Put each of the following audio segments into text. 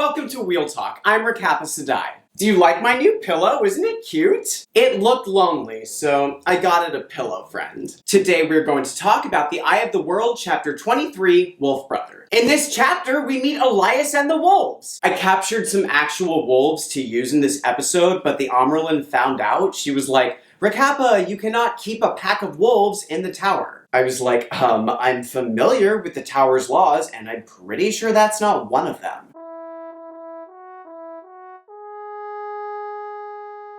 welcome to Wheel Talk. I'm Recappa Sedai. Do you like my new pillow? Isn't it cute? It looked lonely, so I got it a pillow friend. Today we're going to talk about The Eye of the World, Chapter 23, Wolf Brother. In this chapter, we meet Elyas and the wolves. I captured some actual wolves to use in this episode, but the Amerlin found out. She was like, Recappa, you cannot keep a pack of wolves in the tower. I was like, I'm familiar with the tower's laws, and I'm pretty sure that's not one of them.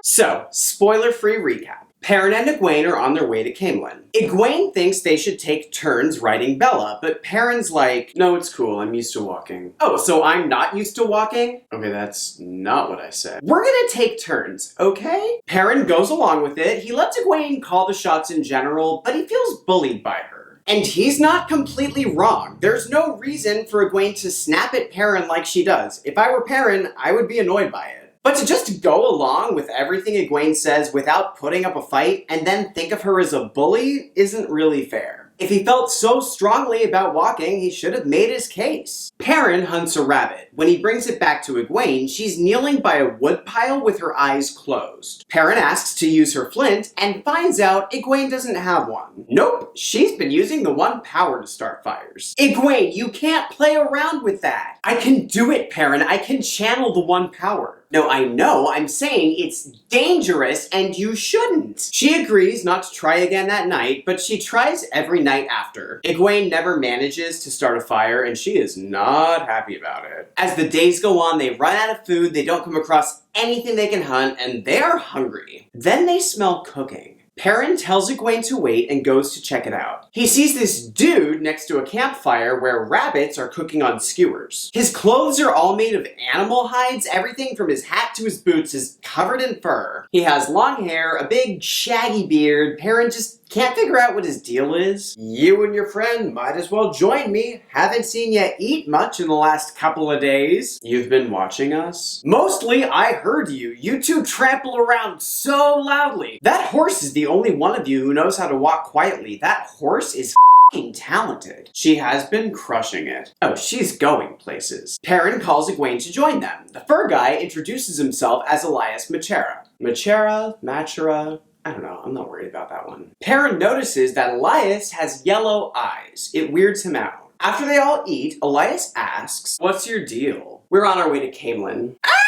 So, spoiler-free recap. Perrin and Egwene are on their way to Camelin. Egwene thinks they should take turns riding Bella, but Perrin's like, no, it's cool, I'm used to walking. Oh, so I'm not used to walking? Okay, that's not what I said. We're gonna take turns, okay? Perrin goes along with it. He lets Egwene call the shots in general, but he feels bullied by her. And he's not completely wrong. There's no reason for Egwene to snap at Perrin like she does. If I were Perrin, I would be annoyed by it. But to just go along with everything Egwene says without putting up a fight and then think of her as a bully isn't really fair. If he felt so strongly about walking, he should have made his case. Perrin hunts a rabbit. When he brings it back to Egwene, she's kneeling by a woodpile with her eyes closed. Perrin asks to use her flint and finds out Egwene doesn't have one. Nope, she's been using the one power to start fires. Egwene, you can't play around with that. I can do it, Perrin. I can channel the one power. No, I know, I'm saying it's dangerous and you shouldn't. She agrees not to try again that night, but she tries every night after. Egwene never manages to start a fire and she is not happy about it. As the days go on, they run out of food, they don't come across anything they can hunt, and they are hungry. Then they smell cooking. Perrin tells Egwene to wait and goes to check it out. He sees this dude next to a campfire where rabbits are cooking on skewers. His clothes are all made of animal hides. Everything from his hat to his boots is covered in fur. He has long hair, a big shaggy beard. Perrin just can't figure out what his deal is. You and your friend might as well join me. Haven't seen you eat much in the last couple of days. You've been watching us? Mostly, I heard you. You two trample around so loudly. That horse is the only one of you who knows how to walk quietly. That horse is f***ing talented. She has been crushing it. Oh, she's going places. Perrin calls Egwene to join them. The fur guy introduces himself as Elyas Machera. Machera? I don't know, I'm not worried about that one. Perrin notices that Elyas has yellow eyes. It weirds him out. After they all eat, Elyas asks, what's your deal? We're on our way to Camelin. On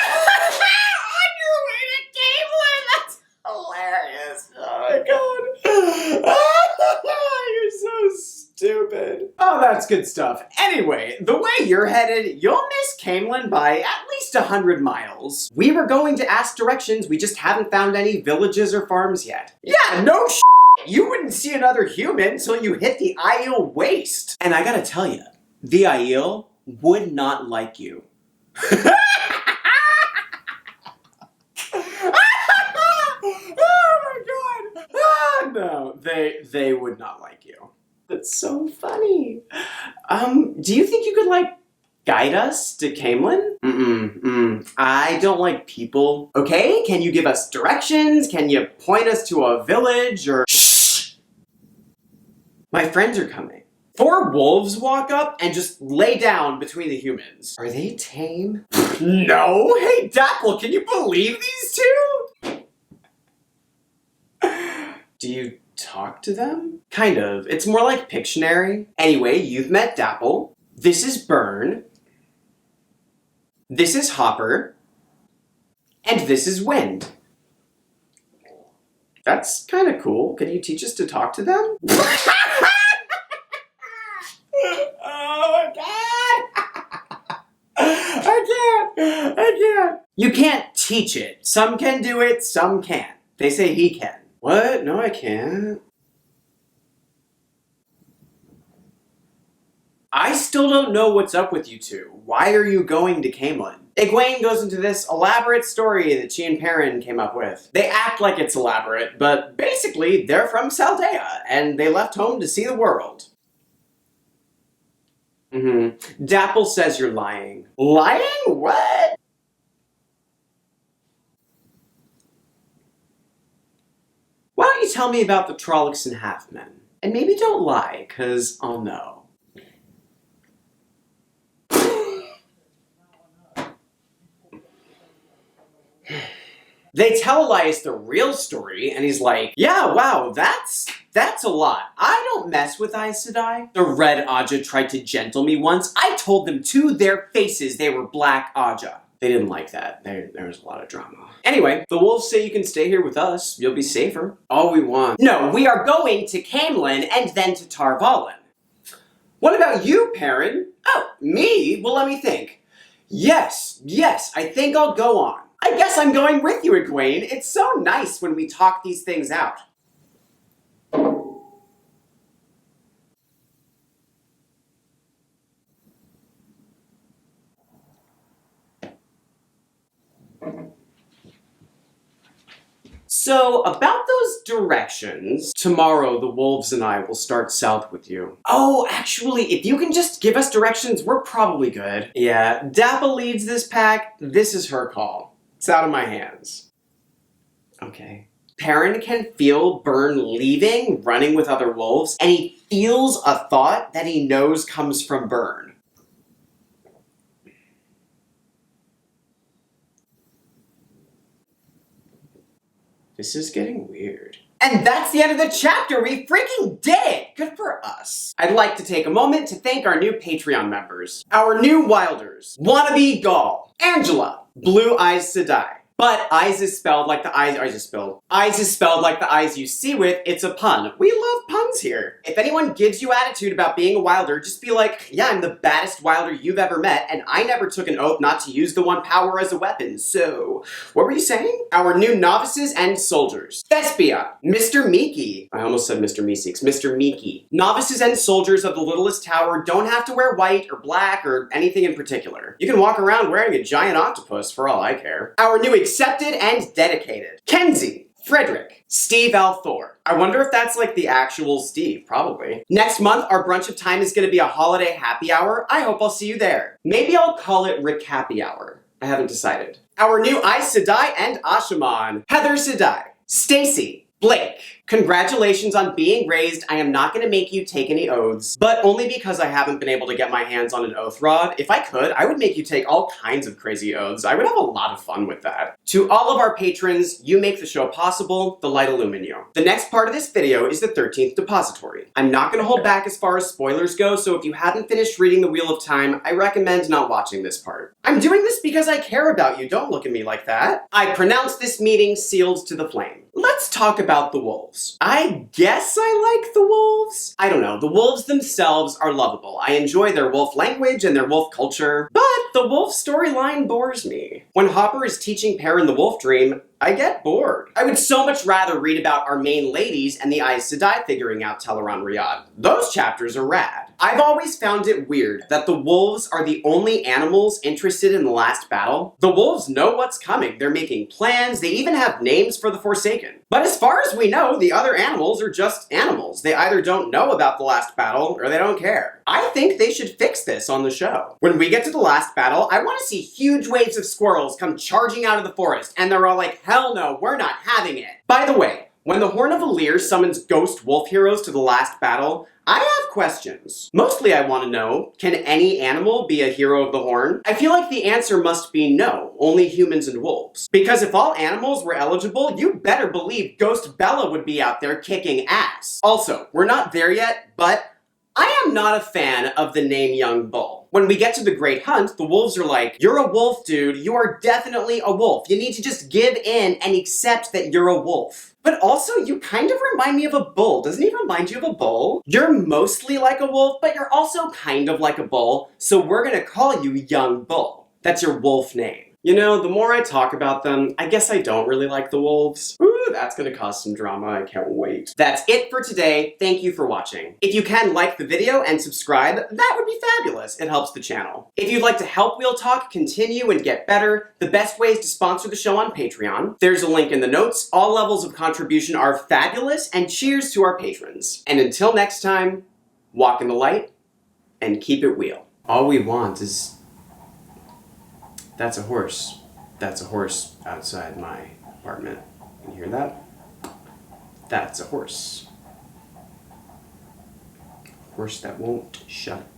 your way to Camelin? That's hilarious. Oh my god. You're so stupid. Oh, that's good stuff. Anyway, the way you're headed, you'll miss Camelin by at least 100 miles. We were going to ask directions, we just haven't found any villages or farms yet. Yeah, no sh**. You wouldn't see another human until you hit the Aiel waste. And I gotta tell you, the Aiel would not like you. Oh my god. Ah, no, they would not like you. That's so funny. Do you think you could, like, guide us to Camelin? I don't like people. Okay, can you give us directions? Can you point us to a village or— Shh! My friends are coming. 4 wolves walk up and just lay down between the humans. Are they tame? No! Hey, Dapple, can you believe these two? Do you talk to them? Kind of. It's more like Pictionary. Anyway, you've met Dapple. This is Burn. This is Hopper. And this is Wind. That's kind of cool. Can you teach us to talk to them? Oh my god! I can't. You can't teach it. Some can do it, some can't. They say he can. What? No, I can't. I still don't know what's up with you two. Why are you going to Camelin? Egwene goes into this elaborate story that she and Perrin came up with. They act like it's elaborate, but basically they're from Saldea, and they left home to see the world. Dapple says you're lying. Lying? What? Why don't you tell me about the Trollocs and Halfmen? And maybe don't lie, cause I'll know. They tell Elyas the real story, and he's like, yeah, wow, that's a lot. I don't mess with Aes Sedai. The Red Aja tried to gentle me once. I told them to their faces they were Black Aja. They didn't like that. There was a lot of drama. Anyway, the wolves say you can stay here with us. You'll be safer. All we want. No, we are going to Caemlyn and then to Tar Valon. What about you, Perrin? Oh, me? Well, let me think. Yes, I think I'll go on. I guess I'm going with you, Egwene. It's so nice when we talk these things out. So, about those directions, tomorrow the wolves and I will start south with you. Oh, actually, if you can just give us directions, we're probably good. Yeah, Dappa leads this pack. This is her call. It's out of my hands. Okay. Perrin can feel Burn leaving, running with other wolves, and he feels a thought that he knows comes from Burn. This is getting weird. And that's the end of the chapter! We freaking did it! Good for us. I'd like to take a moment to thank our new Patreon members. Our new Wilders. Wannabe Gaul. Angela. Blue Eyes Sedai. But eyes is spelled like the eyes Eyes is spelled like the eyes you see with, it's a pun. We love puns here. If anyone gives you attitude about being a Wilder, just be like, yeah, I'm the baddest Wilder you've ever met, and I never took an oath not to use the one power as a weapon, so... What were you saying? Our new novices and soldiers. Thespia. Mr. Miki. I almost said Mr. Meeseeks. Mr. Miki. Novices and soldiers of the Littlest Tower don't have to wear white or black or anything in particular. You can walk around wearing a giant octopus for all I care. Our new accepted and dedicated. Kenzie. Frederick. Steve Althor. I wonder if that's like the actual Steve, probably. Next month, our brunch of time is gonna be a holiday happy hour. I hope I'll see you there. Maybe I'll call it Recappa Hour. I haven't decided. Our new Aes Sedai and Ashaman. Heather Sedai. Stacy. Blake. Congratulations on being raised. I am not going to make you take any oaths, but only because I haven't been able to get my hands on an oath rod. If I could, I would make you take all kinds of crazy oaths. I would have a lot of fun with that. To all of our patrons, you make the show possible. The light illumine you. The next part of this video is the 13th Depository. I'm not going to hold back as far as spoilers go, so if you haven't finished reading The Wheel of Time, I recommend not watching this part. I'm doing this because I care about you. Don't look at me like that. I pronounce this meeting sealed to the flame. Let's talk about the wolves. I guess I like the wolves? I don't know. The wolves themselves are lovable. I enjoy their wolf language and their wolf culture, but the wolf storyline bores me. When Hopper is teaching Perrin the wolf dream, I get bored. I would so much rather read about our main ladies and the Aes Sedai figuring out Teleron Riyadh. Those chapters are rad. I've always found it weird that the wolves are the only animals interested in the last battle. The wolves know what's coming. They're making plans. They even have names for the Forsaken. But as far as we know, the other animals are just animals. They either don't know about the last battle or they don't care. I think they should fix this on the show. When we get to the last battle, I want to see huge waves of squirrels come charging out of the forest, and they're all like, hell no, we're not having it. By the way, when the Horn of Elyas summons ghost wolf heroes to the last battle, I have questions. Mostly I want to know, can any animal be a hero of the Horn? I feel like the answer must be no, only humans and wolves. Because if all animals were eligible, you better believe Ghost Bella would be out there kicking ass. Also, we're not there yet, but I am not a fan of the name Young Bull. When we get to the Great Hunt, the wolves are like, you're a wolf, dude. You are definitely a wolf. You need to just give in and accept that you're a wolf. But also, you kind of remind me of a bull. Doesn't he remind you of a bull? You're mostly like a wolf, but you're also kind of like a bull, so we're gonna call you Young Bull. That's your wolf name. You know, the more I talk about them, I guess I don't really like the wolves. Ooh, that's gonna cause some drama. I can't wait. That's it for today. Thank you for watching. If you can like the video and subscribe, that would be fabulous. It helps the channel. If you'd like to help Wheel Talk continue and get better, the best way is to sponsor the show on Patreon. There's a link in the notes. All levels of contribution are fabulous, and cheers to our patrons. And until next time, walk in the light and keep it wheel. All we want is... That's a horse. That's a horse outside my apartment. Can you hear that? That's a horse. Horse that won't shut